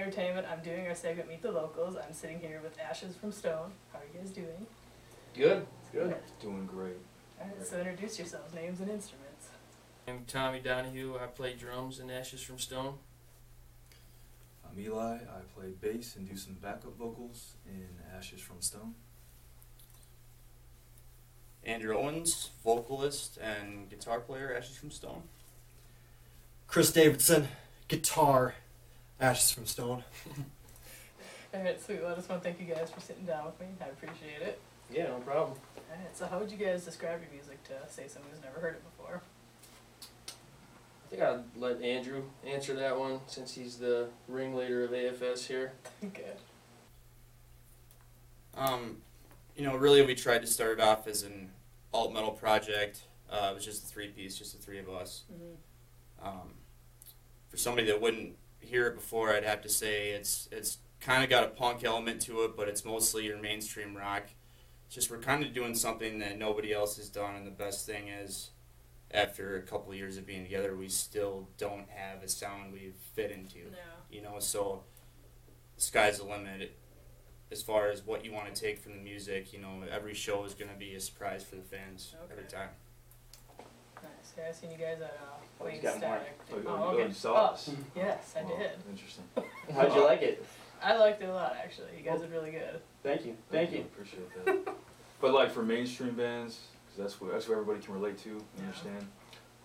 Entertainment. I'm doing our segment Meet the Locals. I'm sitting here with Ashes from Stone. How are you guys doing? Good. Good. Doing great. Alright, so introduce yourselves, names and instruments. I'm Tommy Donahue. I play drums in Ashes from Stone. I'm Eli. I play bass and do some backup vocals in Ashes from Stone. Andrew Owens, vocalist and guitar player, Ashes from Stone. Chris Davidson, guitar, Ashes from Stone. Alright, sweet. Well, I just want to thank you guys for sitting down with me. I appreciate it. Yeah, no problem. Alright, so how would you guys describe your music to, say, someone who's never heard it before? I think I'd let Andrew answer that one since he's the ringleader of AFS here. Okay. Really we tried to start it off as an alt metal project. It was just a three-piece, just the three of us. Mm-hmm. For somebody that wouldn't hear it before, I'd have to say it's kind of got a punk element to it, but it's mostly your mainstream rock. It's just we're kind of doing something that nobody else has done, and the best thing is, after a couple of years of being together, we still don't have a sound we fit into. No. So the sky's the limit as far as what you want to take from the music. Every show is going to be a surprise for the fans every time. Nice. Yeah, I've seen you guys at Wayne you got more. Static. Oh, you saw us? Yes, I did. Interesting. How'd you like it? I liked it a lot, actually. You guys are really good. Thank you. Thank you. Appreciate that. But like for mainstream bands, because that's what everybody can relate to, you understand?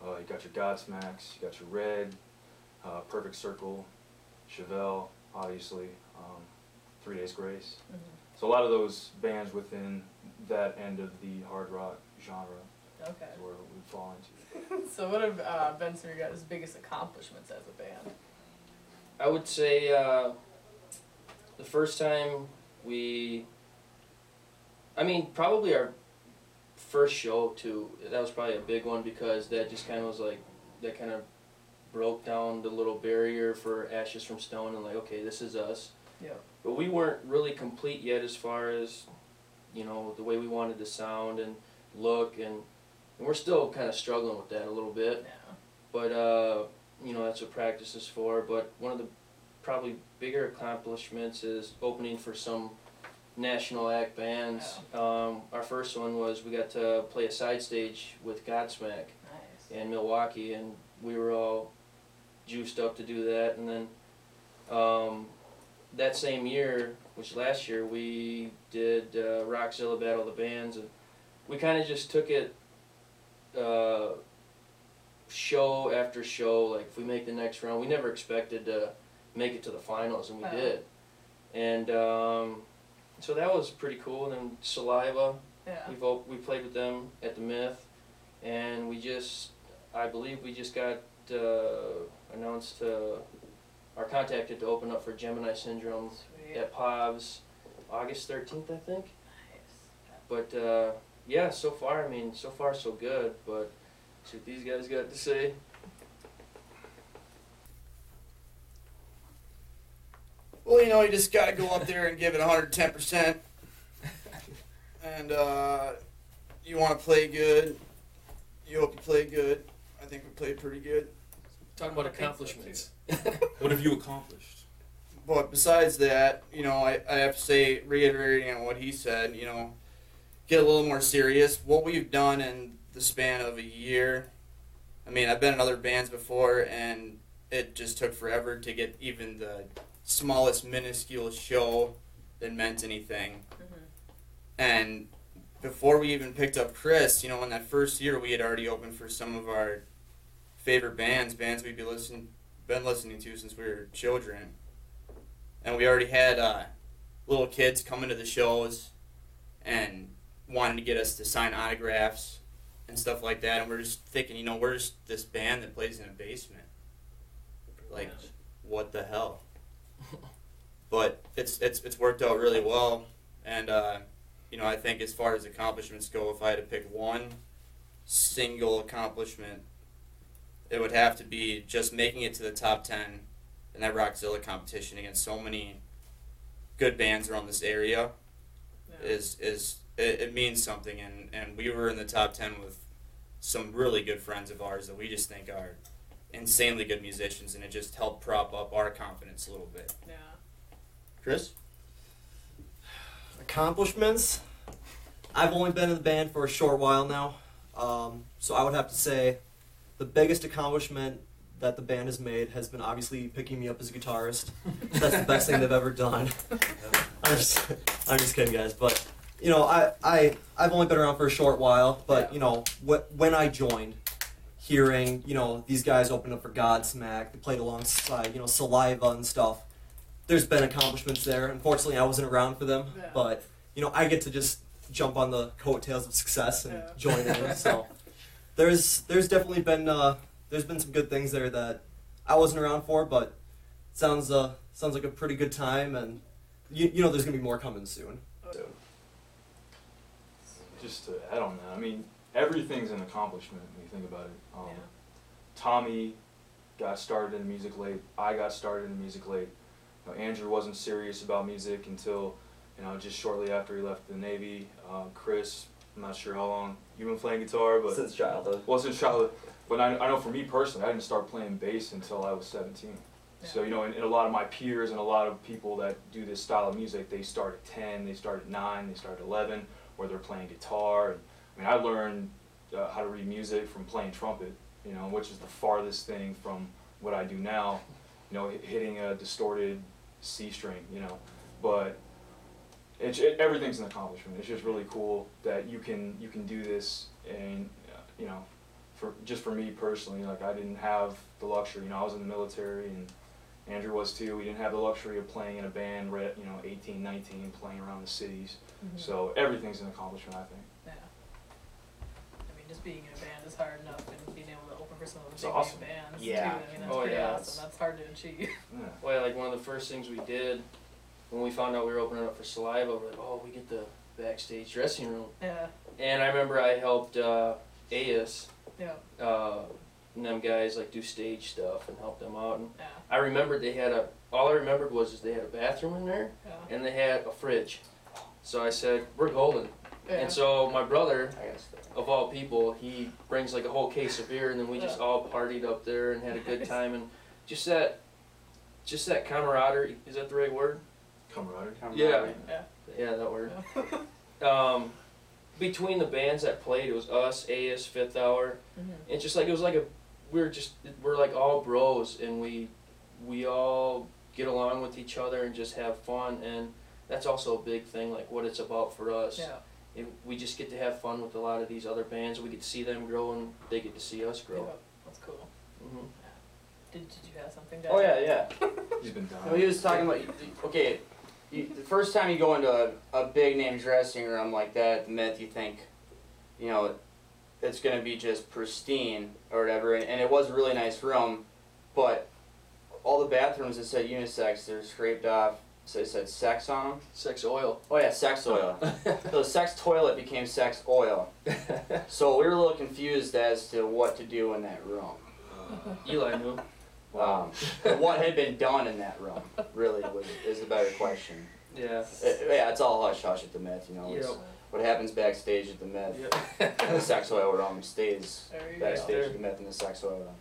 You got your Godsmacks, you got your Red, Perfect Circle, Chevelle, obviously, 3 Days Grace. Mm-hmm. So a lot of those bands within that end of the hard rock genre Okay. is where we fall into. So what have been some of your guys' biggest accomplishments as a band? I would say the first time probably our first show too, that was probably a big one because that just kind of was like, that kind of broke down the little barrier for Ashes from Stone and like, okay, this is us. Yeah. But we weren't really complete yet as far as, the way we wanted to sound and look, and we're still kind of struggling with that a little bit. Yeah. But, that's what practice is for. But one of the probably bigger accomplishments is opening for some national act bands. Wow. Our first one was we got to play a side stage with Godsmack Nice. in Milwaukee, and we were all juiced up to do that. And then that same year, which last year, we did Rockzilla Battle of the Bands, and we kind of just took it show after show. Like if we make the next round, we never expected to make it to the finals, and we did. And so that was pretty cool. And then Saliva, Yeah. we played with them at the Myth, and I believe we just got announced or contacted to open up for Gemini Syndrome Sweet. at POVs August 13th, I think. Nice. But so far so good. But see what these guys got to say. Well, you just got to go up there and give it 110%. And you want to play good. You hope you play good. I think we played pretty good. Talking about accomplishments. What have you accomplished? But besides that, I have to say, reiterating on what he said, get a little more serious. What we've done in the span of a year, I've been in other bands before, and it just took forever to get even the smallest minuscule show that meant anything. Mm-hmm. And before we even picked up Chris, in that first year, we had already opened for some of our favorite bands we'd been listening to since we were children. And we already had little kids coming to the shows and wanting to get us to sign autographs and stuff like that. And we're just thinking, we're just this band that plays in a basement. Like, what the hell? But it's worked out really well. And, I think as far as accomplishments go, if I had to pick one single accomplishment, it would have to be just making it to the top 10 in that Rockzilla competition against so many good bands around this area. Yeah. It means something, and we were in the top 10 with some really good friends of ours that we just think are insanely good musicians, and it just helped prop up our confidence a little bit. Yeah. Chris? Accomplishments? I've only been in the band for a short while now, so I would have to say the biggest accomplishment that the band has made has been obviously picking me up as a guitarist. That's the best thing they've ever done. I'm just kidding, guys. But you know, I've only been around for a short while. But you know, when I joined, hearing these guys open up for Godsmack, they played alongside Saliva and stuff. There's been accomplishments there. Unfortunately, I wasn't around for them, but I get to just jump on the coattails of success and join in. So there's definitely been there's been some good things there that I wasn't around for, but sounds like a pretty good time, and there's gonna be more coming soon. Just to add on that, I mean, everything's an accomplishment when you think about it. Tommy got started in music late. I got started in music late. Andrew wasn't serious about music until just shortly after he left the Navy. Chris, I'm not sure how long you've been playing guitar, but Since childhood. well, since childhood. But I know for me personally, I didn't start playing bass until I was 17. So and a lot of my peers and a lot of people that do this style of music, they start at 10, they start at 9, they start at 11, or they're playing guitar. And, I mean, I learned how to read music from playing trumpet, which is the farthest thing from what I do now, hitting a distorted C string, but everything's an accomplishment. It's just really cool that you can do this, and for me personally, like, I didn't have the luxury. I was in the military, and Andrew was too. We didn't have the luxury of playing in a band, 18, 19, playing around the cities. Mm-hmm. So everything's an accomplishment, I think. Yeah. I mean, just being in a band is hard enough, and being able to open for some of the It's big awesome. name bands Yeah. too. I mean, that's pretty awesome. That's hard to achieve. Yeah. Well, like one of the first things we did when we found out we were opening up for Saliva, we're like, oh, we get the backstage dressing room. Yeah. And I remember I helped AS Yeah. and them guys like do stage stuff and help them out. And Yeah. I remembered all I remembered was they had a bathroom in there Yeah. and they had a fridge. So I said, we're golden. Yeah. And so my brother, I guess. of all people, he brings like a whole case of beer, and then we just all partied up there and had a good Nice. time, and just that camaraderie, is that the right word? Camaraderie. Yeah. Yeah. Yeah, that word. Yeah. Between the bands that played, it was us, AS, Fifth Hour, Mhm. and just like, it was like we're like all bros, and we all get along with each other and just have fun, and that's also a big thing, like what it's about for us. Yeah. We just get to have fun with a lot of these other bands. We get to see them grow, and they get to see us grow. Yeah. That's cool. Hmm. Did you have something? Oh yeah. He's been down. No, he was talking about okay. The first time you go into a big name dressing room like that at the Myth, you think, it's gonna be just pristine or whatever, and it was a really nice room, but all the bathrooms that said unisex, they're scraped off. So it said sex on them. Sex oil. Oh yeah, sex oil. So the sex toilet became sex oil. So we were a little confused as to what to do in that room. Eli knew. What had been done in that room really is a better question. Yeah. Yeah, it's all hush hush at the Myth, It's Yep. what happens backstage at the Myth. Yep. And the sex oil room stays There you backstage go. at the Myth in the sex oil room.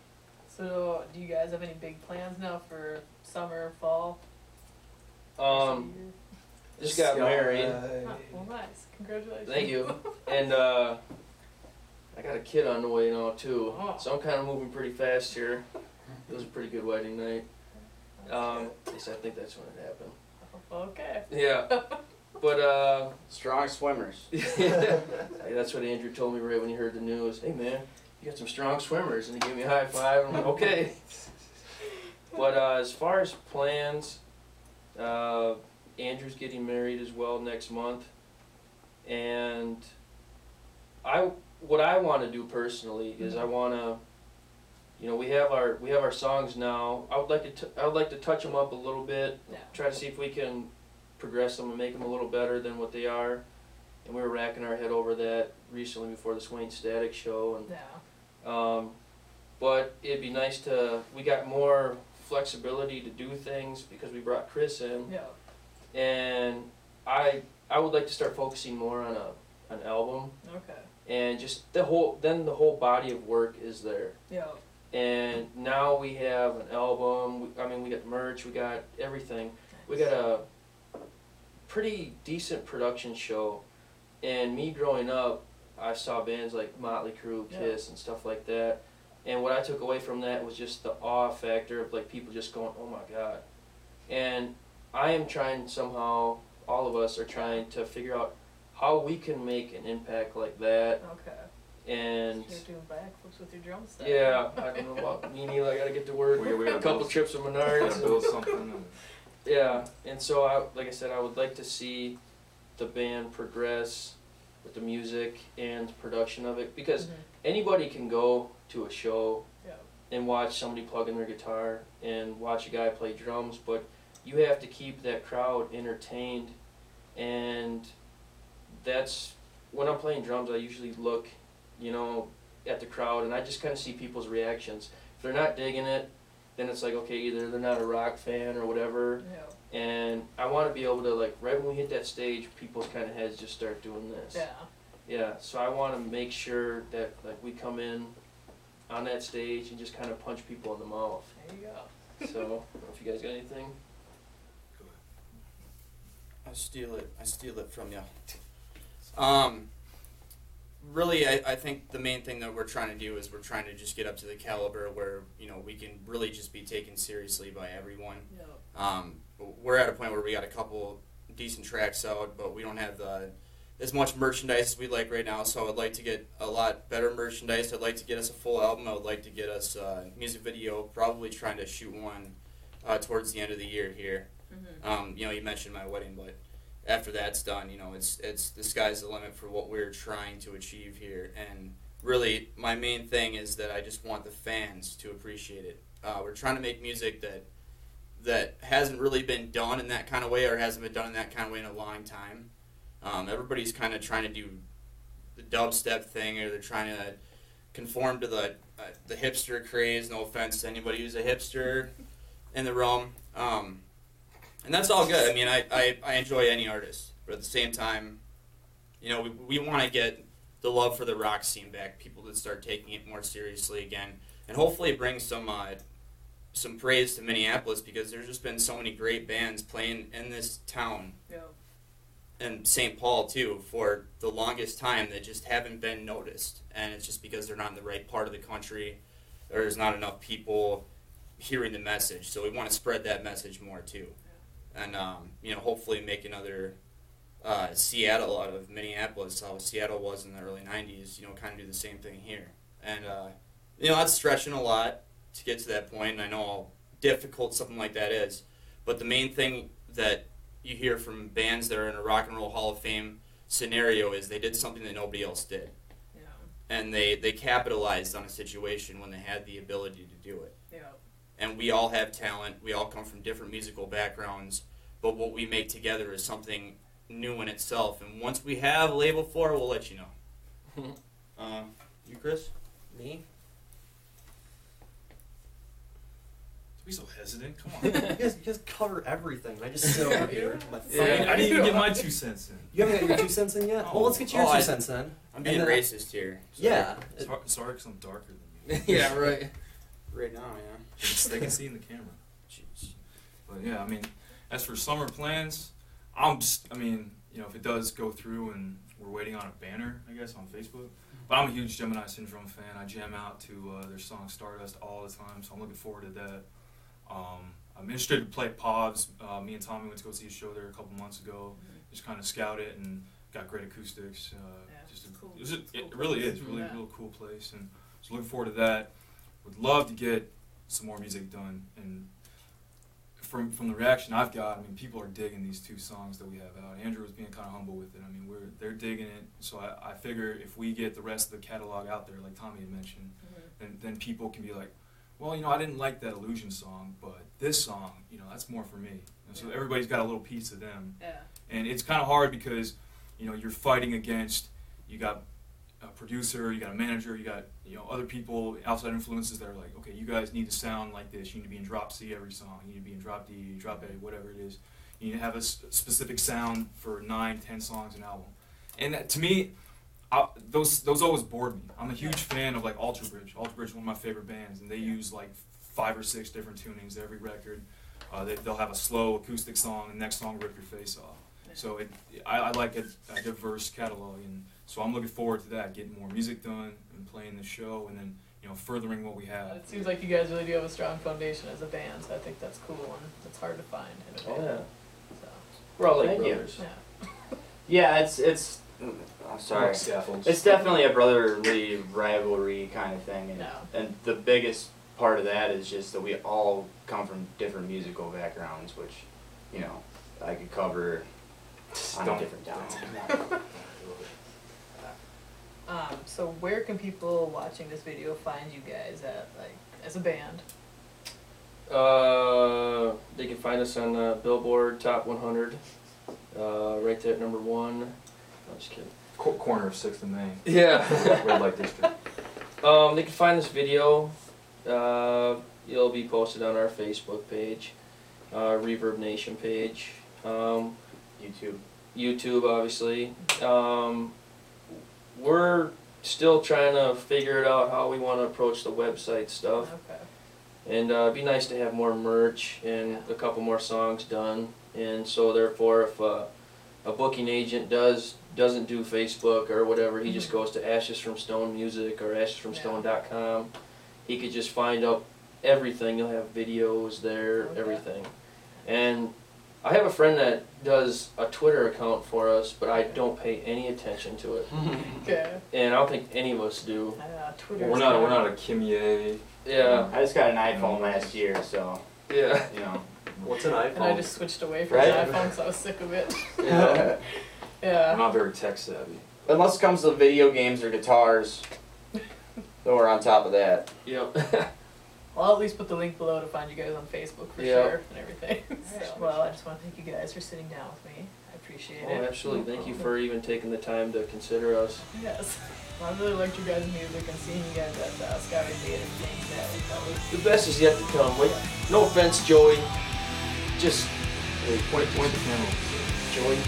So, do you guys have any big plans now for summer, fall? Just got married. Oh, well, nice. Congratulations. Thank you. And I got a kid on the way now too. Oh. So I'm kind of moving pretty fast here. It was a pretty good wedding night. At least I think that's when it happened. Okay. Yeah. But Strong swimmers. hey, that's what Andrew told me right when he heard the news. Hey man, you got some strong swimmers, and he gave me a high five. I'm like, okay. But as far as plans, Andrew's getting married as well next month, and what I want to do personally is I want to, we have our songs now. I would like to touch them up a little bit, Yeah. try to see if we can progress them and make them a little better than what they are. And we were racking our head over that recently before the Swain Static show, and Yeah. but it'd be nice we got more flexibility to do things because we brought Chris in. Yeah. And I would like to start focusing more on an album, Okay. and just the whole body of work is there. Yeah. And now we have an album. We got merch. We got everything. We got a pretty decent production show. And me growing up, I saw bands like Motley Crue, Kiss, and stuff like that. And what I took away from that was just the awe factor of like people just going, oh my God. And I am trying somehow, all of us are trying to figure out how we can make an impact like that. Okay. And You're doing backflips with your drum set. yeah, I don't know about me neither. I gotta get to work. We A gotta couple build- trips with Gotta Menards. build something. And, Yeah, and so like I said, I would like to see the band progress with the music and production of it, because anybody can go to a show Yeah. and watch somebody plug in their guitar and watch a guy play drums, but you have to keep that crowd entertained. And that's when I'm playing drums, I usually look, at the crowd, and I just kind of see people's reactions. If they're not digging it, then it's like, okay, either they're not a rock fan or whatever. Yeah. And I want to be able to, like, right when we hit that stage, people's kind of heads just start doing this. Yeah. Yeah, so I want to make sure that, like, we come in on that stage and just kind of punch people in the mouth. There you go. So, I don't know if you guys got anything. I steal it from you. Really, I think the main thing that we're trying to do is we're trying to just get up to the caliber where, we can really just be taken seriously by everyone. Yeah. We're at a point where we got a couple decent tracks out, but we don't have as much merchandise as we'd like right now, so I'd like to get a lot better merchandise. I'd like to get us a full album. I would like to get us a music video, probably trying to shoot one towards the end of the year here. You mentioned my wedding, but after that's done, it's the sky's the limit for what we're trying to achieve here. And really, my main thing is that I just want the fans to appreciate it. We're trying to make music that hasn't really been done in that kind of way, or hasn't been done in that kind of way in a long time. Everybody's kind of trying to do the dubstep thing, or they're trying to conform to the hipster craze. No offense to anybody who's a hipster in the realm. And that's all good. I mean, I enjoy any artist, but at the same time, we want to get the love for the rock scene back. People that start taking it more seriously again, and hopefully bring some praise to Minneapolis, because there's just been so many great bands playing in this town, Yeah. and St. Paul too, for the longest time that just haven't been noticed, and it's just because they're not in the right part of the country, or there's not enough people hearing the message. So we want to spread that message more too. And, hopefully make another Seattle out of Minneapolis, how Seattle was in the early 90s, kind of do the same thing here. And, that's stretching a lot to get to that point, and I know how difficult something like that is. But the main thing that you hear from bands that are in a Rock and Roll Hall of Fame scenario is they did something that nobody else did. Yeah. And they capitalized on a situation when they had the ability to do it. Yeah. And we all have talent. We all come from different musical backgrounds. But what we make together is something new in itself. And once we have a label for it, we'll let you know. You, Chris? Me? Don't be so hesitant. Come on. You guys cover everything. I just sit over here. with my Yeah. phone. I didn't even get my 2 cents in. You haven't got your 2 cents in yet? Well, let's get your Oh, 2 I- cents in. I'm being And then- racist here. Yeah. Sorry, because I'm darker than you. Yeah, right. Right now, yeah. They can see in the camera. Jeez. But yeah, I mean, as for summer plans, if it does go through and we're waiting on a banner, I guess, on Facebook. But I'm a huge Gemini Syndrome fan. I jam out to their song Stardust all the time, so I'm looking forward to that. I'm interested to play Pobs. Me and Tommy went to go see a show there a couple months ago. Just kind of scout it and got great acoustics. It's cool. It really is really Yeah. real cool place, and so looking forward to that. Would love to get some more music done, and from the reaction I've got, I mean, people are digging these 2 songs that we have out. Andrew was being kind of humble with it. I mean, they're digging it, so I figure if we get the rest of the catalog out there, like Tommy had mentioned, then people can be like, well, I didn't like that Illusion song, but this song, that's more for me. And so everybody's got a little piece of them. Yeah. And it's kind of hard because, you're fighting against, you got a producer, you got a manager, you got, other people, outside influences that are like, okay, you guys need to sound like this. You need to be in drop C every song. You need to be in drop D, drop A, whatever it is. You need to have a specific sound for 9, 10 songs an album. And that, to me, those always bored me. I'm a huge fan of like Alter Bridge. Alter Bridge is one of my favorite bands, and they use like 5 or 6 different tunings every record. They'll have a slow acoustic song, and the next song rip your face off. So I like a diverse catalog, and so I'm looking forward to that, getting more music done and playing the show, and then furthering what we have. It seems like you guys really do have a strong foundation as a band, so I think that's cool and it's hard to find in a band. Oh yeah. So, We're all like Thank you. brothers. yeah. Yeah, it's. I'm sorry. Like scaffolds. It's definitely a brotherly rivalry kind of thing, and, Yeah. and the biggest part of that is just that we all come from different musical backgrounds, which, I could cover on a different time. So where can people watching this video find you guys at, like, as a band? They can find us on Billboard Top 100, right there at number 1. I'm just kidding. Corner of 6th and Main. Yeah. Red light district. They can find this video. It'll be posted on our Facebook page, Reverb Nation page, YouTube obviously. We're still trying to figure it out how we want to approach the website stuff. Okay. And it'd be nice to have more merch and a couple more songs done. And so therefore, if a booking agent doesn't do Facebook or whatever, he just goes to Ashes from Stone Music or ashesfromstone.com. He could just find out everything. You'll have videos there, everything. And I have a friend that does a Twitter account for us, but I don't pay any attention to it. Okay. And I don't think any of us do. Twitter. We're not a Kimye. Yeah. I just got an iPhone last year, so Yeah. What's an iPhone? And I just switched away from Right? the iPhone because I was sick of it. We're Yeah. not very tech savvy. Unless it comes to video games or guitars, then we're on top of that. Yep. Well, I'll at least put the link below to find you guys on Facebook for Yeah. sure and everything. So, well, I just want to thank you guys for sitting down with me. I appreciate Oh, it. absolutely. Thank you for even taking the time to consider us. Yes. Well, I really liked your guys' music and seeing you guys at Skyway Theater and things that was The best is yet to come. Wait, no offense, Joey. Just Hey, point the camera. Joey.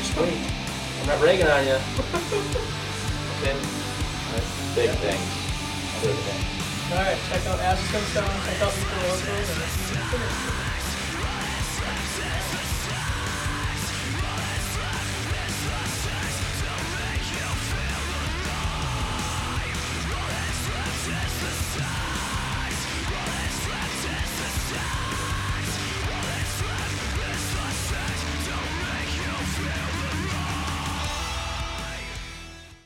Just wait. I'm not ragging on you. Okay. Big things. Big things. Alright, check out Ashes from Stone, check out Mr. Locals, and